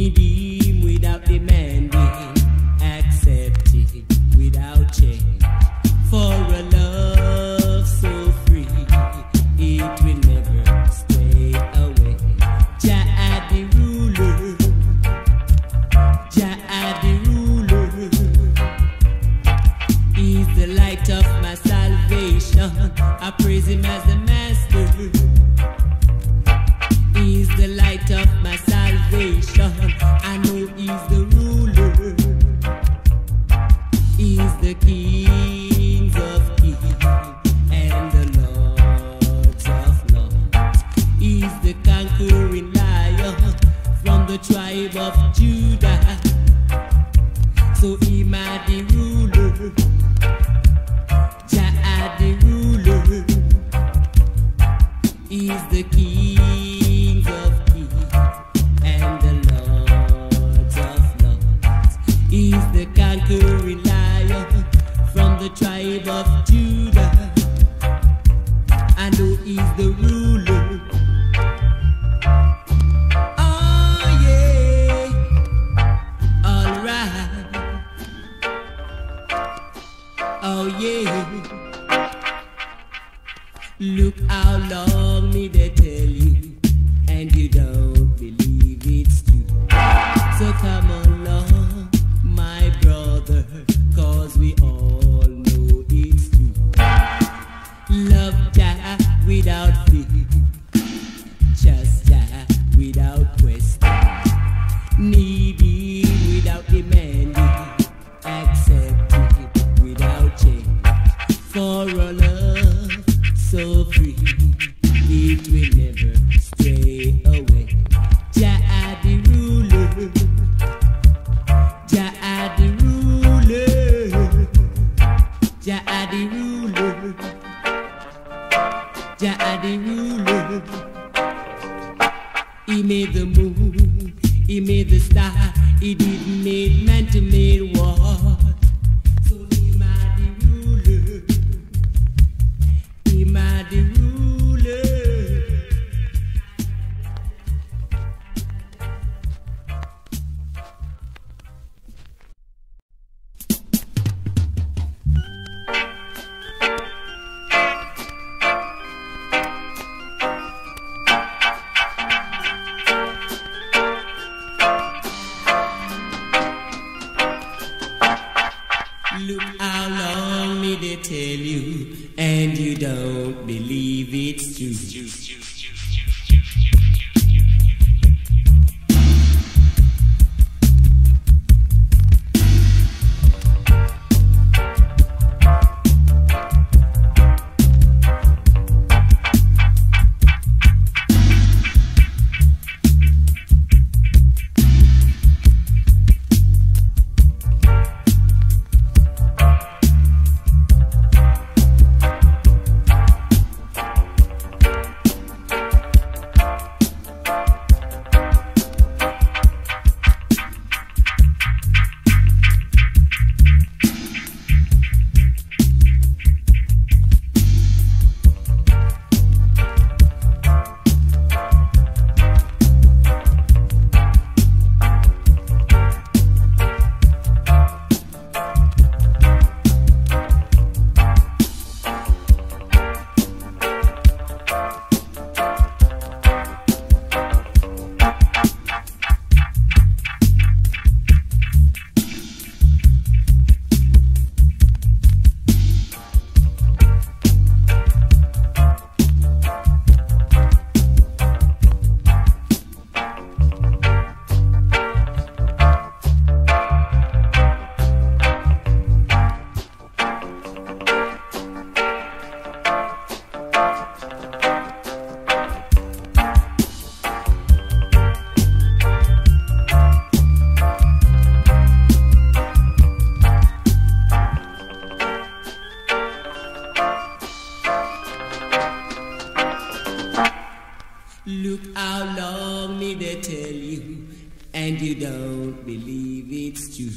Need him without demanding, accepting without change. For a love so free, it will never stay away. Jah the ruler, Jah the ruler. He's the light of my salvation. I praise him as the master. He's the light of my salvation. I know he's the ruler. He's the kings of kings and the lords of lords. He's the conquering lion from the tribe of Judah. So he might the ruler, Jah the ruler. He's the kings of kings and the lords of lords. He's the conquering lion from the tribe of Judah. I know he's the ruler. Oh yeah, alright. Oh yeah. Look how long me they tell you, and you don't believe it's true. So come along, my brother, cause we all know it's true. Love Jah without fear, just Jah without question. Need him without demanding, accept it without change. For a love so free, it will never stray away. Jah the ruler, Jah the ruler, Jah the ruler, Jah the ruler. He made the moon, he made the star, he didn't make man to make war. So he made the ruler, he made the ruler. Look how long me they tell you, and you don't believe it's true. Look how long me they tell you, and you don't believe it's true.